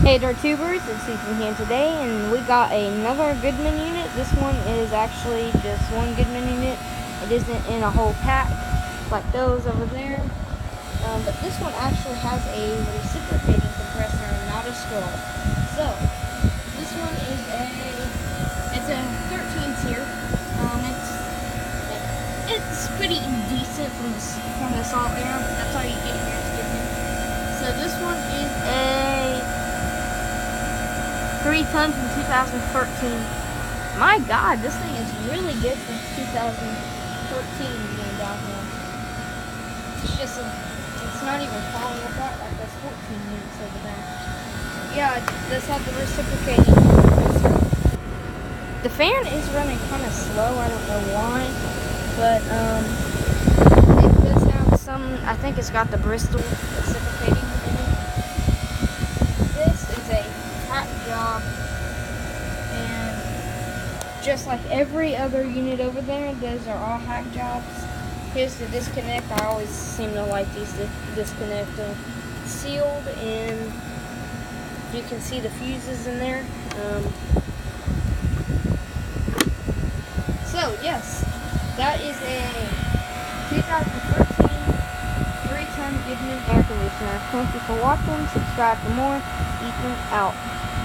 Hey Dartubers, it's Ethan here today, and we got another Goodman unit. This one is actually just one Goodman unit. It isn't in a whole pack like those over there. But this one actually has a reciprocating compressor and not a straw. So, this one is it's a 13 tier. It's pretty decent from the salt air, but that's all you get here is Goodman. So this one is a 3 tons in 2013. My God, this thing is really good for 2013 being down here. It's not even falling apart like those 14 units over there. Yeah, it does have the reciprocating compressor. The fan is running kind of slow, I don't know why, but it does have some, I think it's got the Bristol reciprocating in it. This is a hack job, and just like every other unit over there, those are all hack jobs. Here's the disconnect. I always seem to like these disconnect. Sealed, and you can see the fuses in there. So yes, that is a 2013 3-ton Goodman air conditioner. Thank you for watching. Subscribe for more. Ethan out.